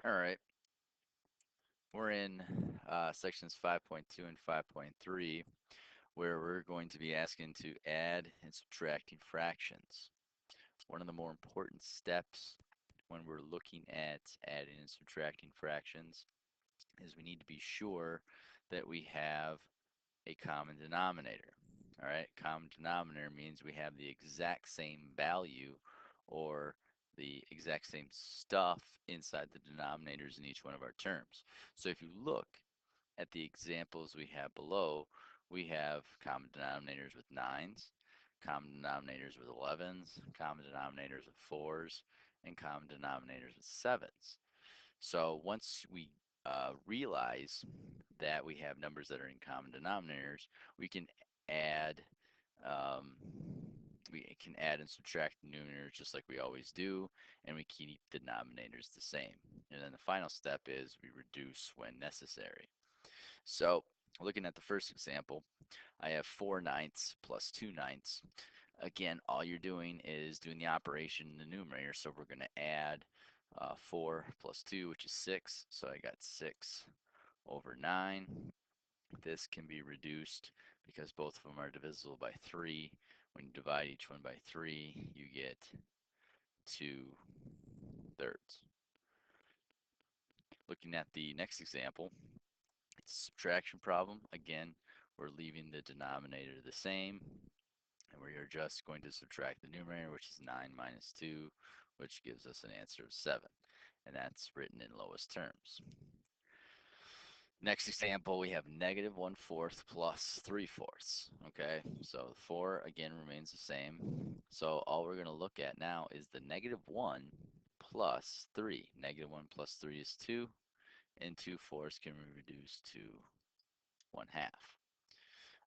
All right, we're in sections 5.2 and 5.3, where we're going to be asking to add and subtracting fractions. One of the more important steps when we're looking at adding and subtracting fractions is we need to be sure that we have a common denominator. All right, common denominator means we have the exact same value or the exact same stuff inside the denominators in each one of our terms. So if you look at the examples we have below, we have common denominators with 9s, common denominators with 11s, common denominators with 4s, and common denominators with 7s. So once we realize that we have numbers that are in common denominators, we can add um, we can add and subtract the numerators just like we always do, and we keep the denominators the same. And then the final step is we reduce when necessary. So looking at the first example, I have 4/9 plus 2/9. Again, all you're doing is doing the operation in the numerator. So we're going to add 4 plus 2, which is 6. So I got 6 over 9. This can be reduced because both of them are divisible by 3. When you divide each one by 3, you get 2/3. Looking at the next example, it's a subtraction problem. Again, we're leaving the denominator the same, and we are just going to subtract the numerator, which is 9 minus 2, which gives us an answer of 7. And that's written in lowest terms. Next example, we have negative 1/4 plus 3/4. Okay, so 4 again remains the same. So all we're going to look at now is the negative 1 plus 3. Negative 1 plus 3 is 2, and 2/4 can be reduced to 1/2.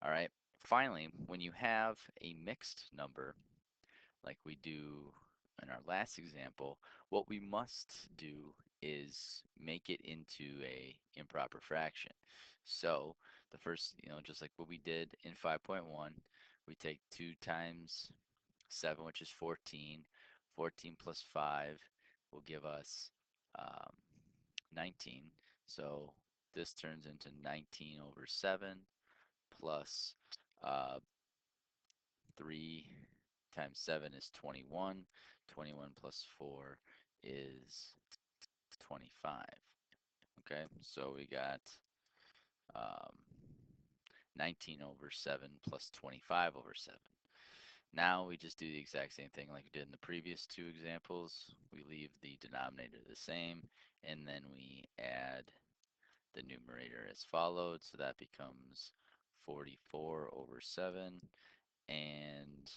All right, finally, when you have a mixed number, like we do in our last example, what we must do is make it into a improper fraction. So the first, just like what we did in 5.1, we take 2 times 7, which is 14. 14 plus 5 will give us um, 19. So this turns into 19 over 7 plus uh, 3 times 7 is 21. 21 plus 4 is 25. Okay, so we got um, 19 over 7 plus 25 over 7. Now we just do the exact same thing like we did in the previous two examples. We leave the denominator the same, and then we add the numerator as followed. So that becomes 44 over 7, and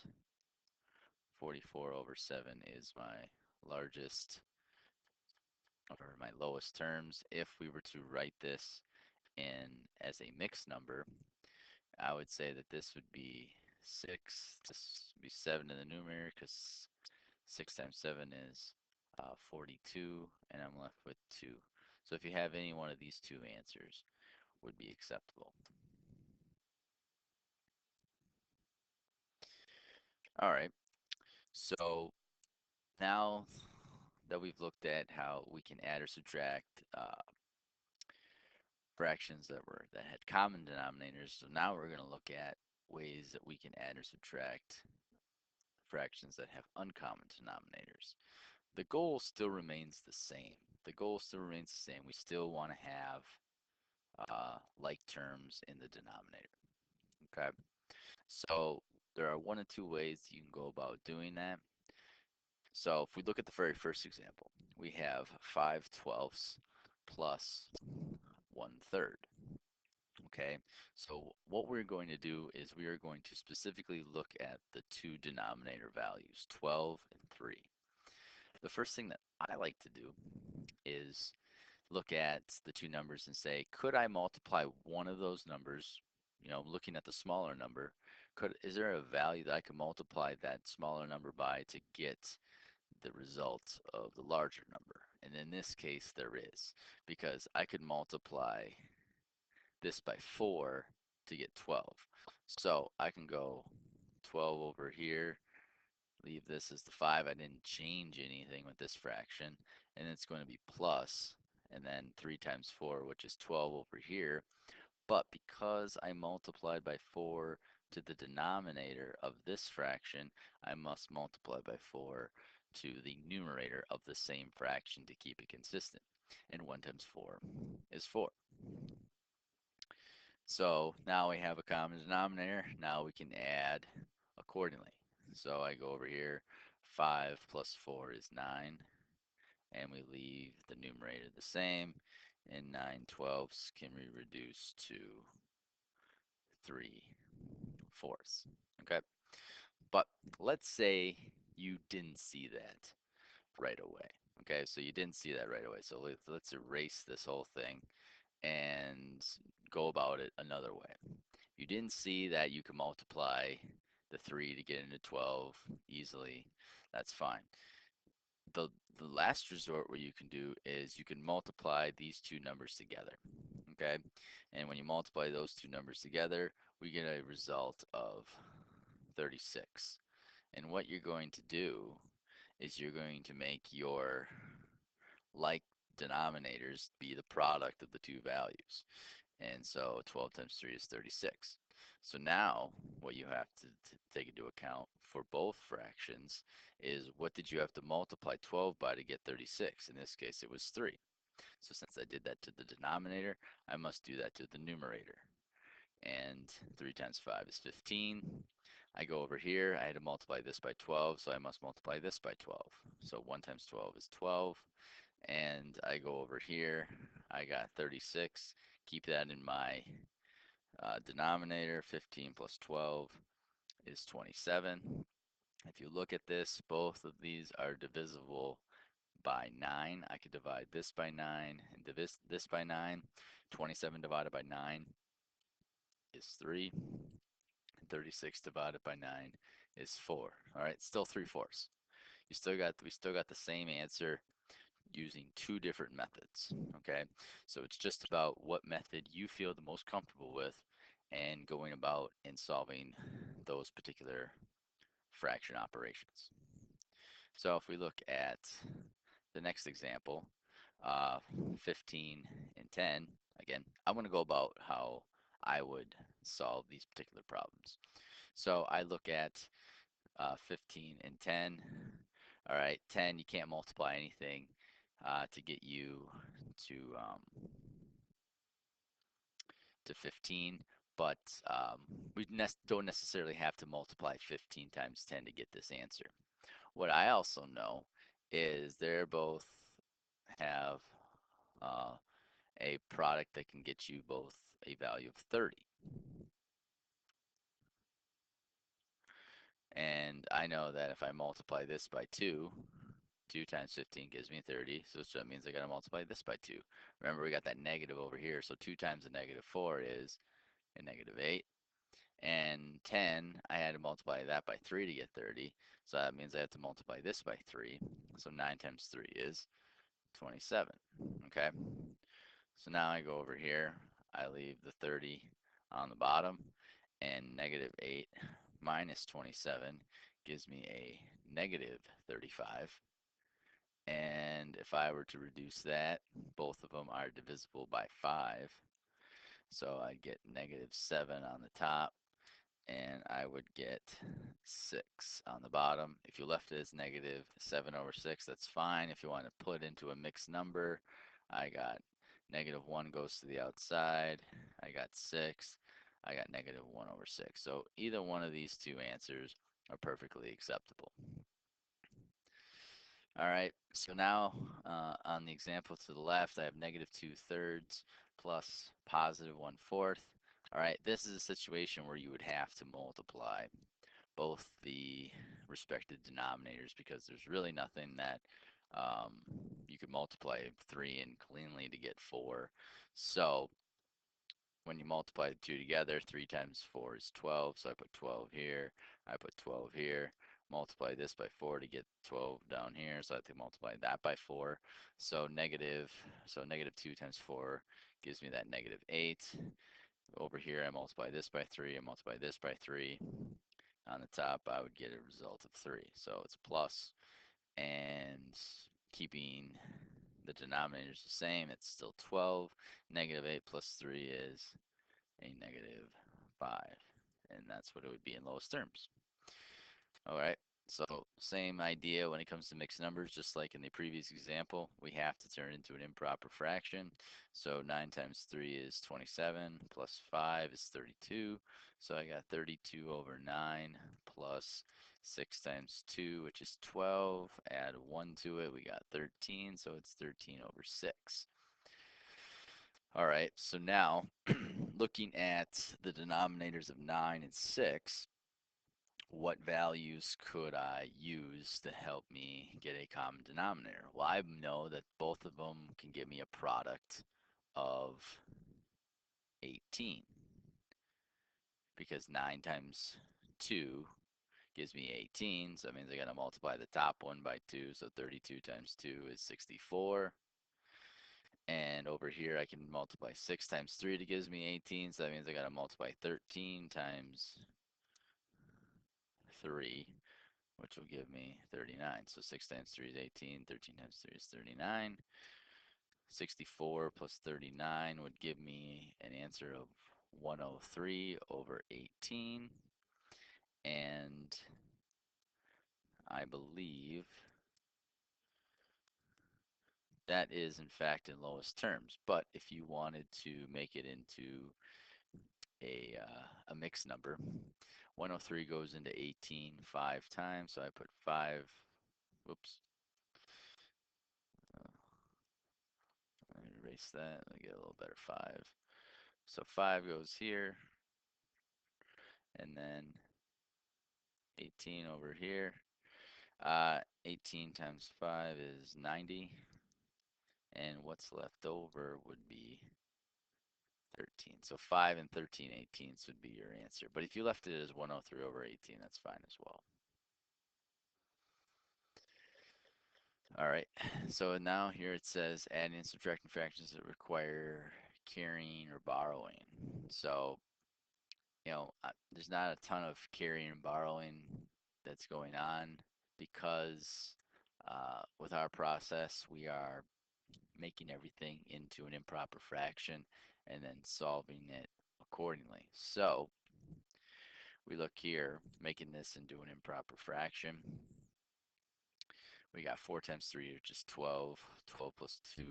44 over 7 is my largest or my lowest terms. If we were to write this in as a mixed number, I would say that this would be 6. This would be 7 in the numerator because 6 times 7 is 42, and I'm left with 2. So if you have any one of these two answers, would be acceptable. All right, so now that we've looked at how we can add or subtract fractions that had common denominators, so now we're going to look at ways that we can add or subtract fractions that have uncommon denominators. The goal still remains the same. The goal still remains the same. We still want to have like terms in the denominator. Okay, so there are one of two ways you can go about doing that. So if we look at the very first example, we have 5/12 plus 1/3. Okay, so what we're going to do is we are going to specifically look at the two denominator values, 12 and 3. The first thing that I like to do is look at the two numbers and say, could I multiply one of those numbers, looking at the smaller number, is there a value that I can multiply that smaller number by to get the result of the larger number? And in this case, there is, because I could multiply this by 4 to get 12. So I can go 12 over here, leave this as the 5. I didn't change anything with this fraction, and it's going to be plus and then 3 times 4, which is 12 over here. But because I multiplied by 4 to the denominator of this fraction, I must multiply by 4 to the numerator of the same fraction to keep it consistent. And 1 times 4 is 4. So now we have a common denominator. Now we can add accordingly. So I go over here, 5 plus 4 is 9, and we leave the numerator the same, and 9/12 can be reduced to 3/4. Okay, but let's say you didn't see that right away. Okay, so you didn't see that right away. So let's erase this whole thing and go about it another way. You didn't see that you can multiply the 3 to get into 12 easily. That's fine. The, the last resort what you can do is you can multiply these two numbers together. Okay, and when you multiply those two numbers together, we get a result of 36. And what you're going to do is you're going to make your like denominators be the product of the two values. And so 12 times 3 is 36. So now what you have to take into account for both fractions is what did you have to multiply 12 by to get 36? In this case, it was 3. So since I did that to the denominator, I must do that to the numerator. And 3 times 5 is 15. I go over here, I had to multiply this by 12, so I must multiply this by 12. So 1 times 12 is 12. And I go over here, I got 36. Keep that in my denominator. 15 plus 12 is 27. If you look at this, both of these are divisible by 9. I could divide this by 9 and divide this by 9. 27 divided by 9 is 3. 36 divided by 9 is 4. All right, still 3/4. We still got the same answer using two different methods. Okay, so it's just about what method you feel the most comfortable with and going about and solving those particular fraction operations. So if we look at the next example, uh, 15 and 10, again, I'm going to go about how I would solve these particular problems. So I look at 15 and 10. All right, 10, you can't multiply anything to get you to um, to 15, but we don't necessarily have to multiply 15 times 10 to get this answer. What I also know is they're both have uh, a product that can get you both a value of 30. And I know that if I multiply this by 2, 2 times 15 gives me 30, so that means I got to multiply this by 2. Remember, we got that negative over here, so 2 times a negative 4 is a negative 8. And 10, I had to multiply that by 3 to get 30, so that means I have to multiply this by 3. So 9 times 3 is 27, okay? So now I go over here, I leave the 30 on the bottom, and negative 8 minus 27 gives me a negative 35. And if I were to reduce that, both of them are divisible by 5. So I'd get negative 7 on the top, and I would get 6 on the bottom. If you left it as negative 7 over 6, that's fine. If you want to put into a mixed number, I got negative 1 goes to the outside. I got 6. I got negative 1 over 6. So either one of these two answers are perfectly acceptable. All right, so now on the example to the left, I have negative 2/3 plus positive 1/4. All right, this is a situation where you would have to multiply both the respective denominators because there's really nothing that um, you could multiply 3 in cleanly to get 4. So when you multiply the two together, 3 times 4 is 12, so I put 12 here, I put 12 here, multiply this by 4 to get 12 down here, so I have to multiply that by 4. So negative 2 times 4 gives me that negative 8. Over here, I multiply this by 3, I multiply this by 3. On the top, I would get a result of 3. So it's plus, and keeping The denominator is the same. It's still 12. Negative 8 plus 3 is a negative 5. And that's what it would be in lowest terms. All right, so same idea when it comes to mixed numbers, just like in the previous example, we have to turn it into an improper fraction. So 9 times 3 is 27, plus 5 is 32. So I got 32 over 9 plus 6 times 2, which is 12. Add 1 to it, we got 13, so it's 13 over 6. All right, so now looking at the denominators of 9 and 6, what values could I use to help me get a common denominator? Well, I know that both of them can give me a product of 18 because 9 times 2 gives me 18, so that means I got to multiply the top one by 2, so 32 times 2 is 64. And over here I can multiply 6 times 3 to gives me 18, so that means I got to multiply 13 times 3, which will give me 39. So 6 times 3 is 18, 13 times 3 is 39. 64 plus 39 would give me an answer of 103 over 18. And I believe that is in fact in lowest terms. But if you wanted to make it into a mixed number, 103 goes into 18 5 times. So I put 5, whoops, erase that, I get a little better 5. So 5 goes here, and then 18 over here. 18 times 5 is 90, and what's left over would be 13. So 5 and 13/18 would be your answer. But if you left it as 103 over 18, that's fine as well. All right, so now here it says adding and subtracting fractions that require carrying or borrowing. So, there's not a ton of carrying and borrowing that's going on because with our process, we are making everything into an improper fraction and then solving it accordingly. So we look here, making this into an improper fraction. We got 4 times 3, which is 12. 12 plus 2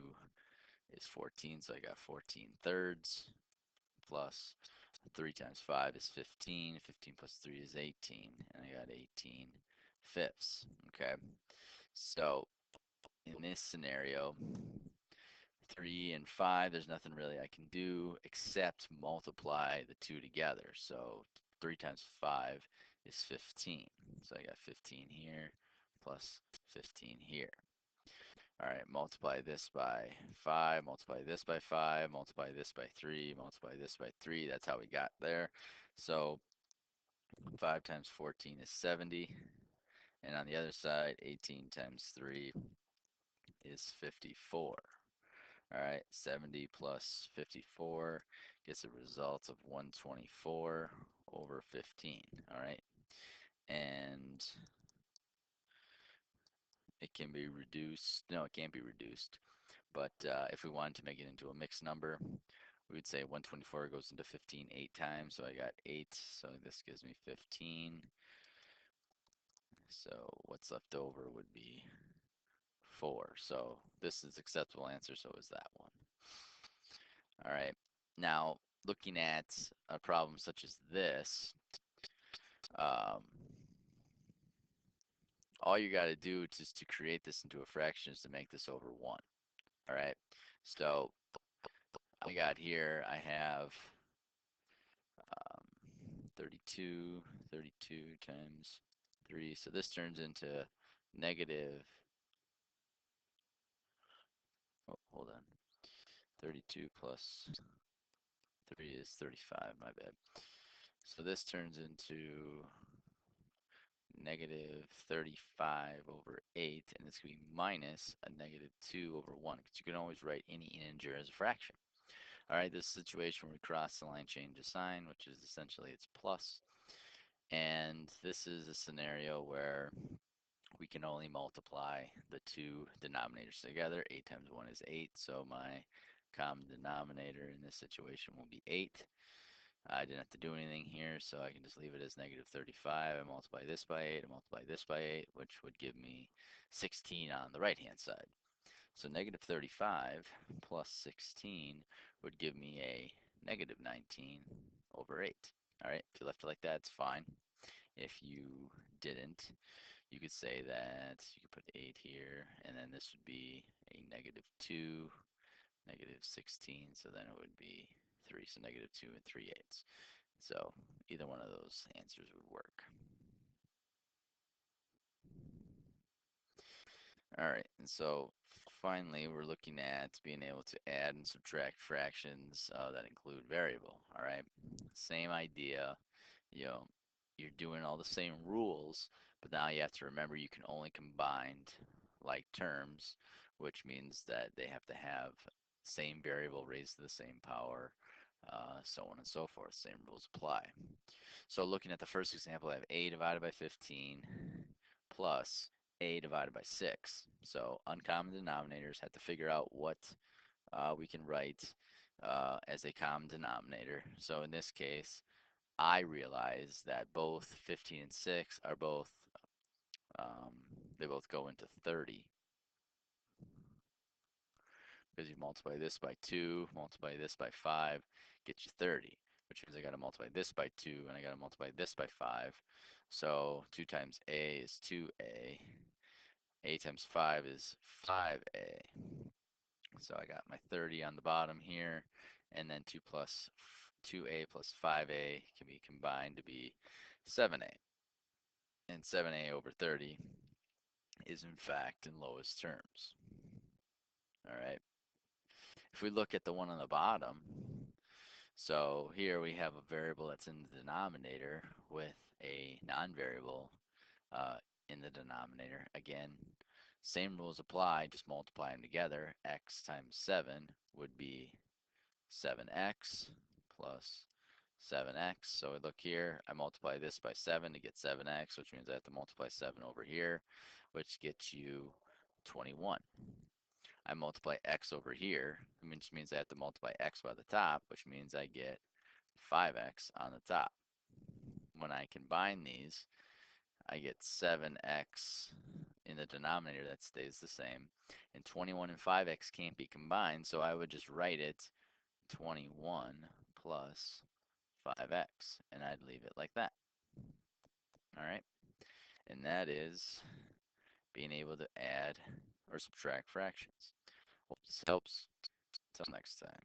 is 14, so I got 14 thirds, plus 3 times 5 is 15. 15 plus 3 is 18, and I got 18 fifths. Okay, so in this scenario, 3 and 5, there's nothing really I can do except multiply the two together. So 3 times 5 is 15. So I got 15 here plus 15 here. All right, multiply this by 5, multiply this by 5, multiply this by 3, multiply this by 3. That's how we got there. So 5 times 14 is 70. And on the other side, 18 times 3 is 54. All right, 70 plus 54 gets a result of 124 over 15. All right, and it can be reduced. No, it can't be reduced. But if we wanted to make it into a mixed number, we would say 124 goes into 15 8 times. So I got 8. So this gives me 15. So what's left over would be 4. So this is acceptable answer. So is that one. All right. Now, looking at a problem such as this, um, all you got to do just to create this into a fraction is to make this over 1. All right. So I got here, I have 32, 32 times 3. So this turns into negative, oh, hold on. 32 plus 3 is 35, my bad. So this turns into negative 35 over 8, and it's going to be minus a negative 2 over 1, because you can always write any integer as a fraction. All right, this situation where we cross the line, change of sign, which is essentially it's plus. And this is a scenario where we can only multiply the two denominators together. 8 times 1 is 8, so my common denominator in this situation will be 8. I didn't have to do anything here, so I can just leave it as negative 35. I multiply this by 8, I multiply this by 8, which would give me 16 on the right-hand side. So negative 35 plus 16 would give me a negative 19 over 8. All right, if you left it like that, it's fine. If you didn't, you could say that you could put 8 here, and then this would be a negative 2, negative 16, so then it would be 3, so negative 2 and 3/8. So either one of those answers would work. All right, and so finally we're looking at being able to add and subtract fractions that include variable. All right, same idea. You know, you're doing all the same rules, but now you have to remember you can only combine like terms, which means that they have to have same variable raised to the same power, so on and so forth. Same rules apply. So looking at the first example, I have a divided by 15 plus a divided by 6. So uncommon denominators have to figure out what we can write as a common denominator. So in this case, I realize that both 15 and 6 are both, um, they both go into 30, because you multiply this by 2, multiply this by 5, gets you 30, which means I got to multiply this by 2, and I got to multiply this by 5. So 2 times a is 2a. A times 5 is 5a. So I got my 30 on the bottom here, and then 2a plus 5a can be combined to be 7a. And 7a over 30 is in fact in lowest terms. All right. If we look at the one on the bottom, so here we have a variable that's in the denominator with a non-variable in the denominator. Again, same rules apply, just multiply them together. X times 7 would be 7x plus 7x. So we look here, I multiply this by 7 to get 7x, which means I have to multiply 7 over here, which gets you 21. I multiply x over here, which means I have to multiply x by the top, which means I get 5x on the top. When I combine these, I get 7x in the denominator, that stays the same. And 21 and 5x can't be combined, so I would just write it 21 plus 5x, and I'd leave it like that. All right, and that is being able to add or subtract fractions. Hope this helps. Till next time.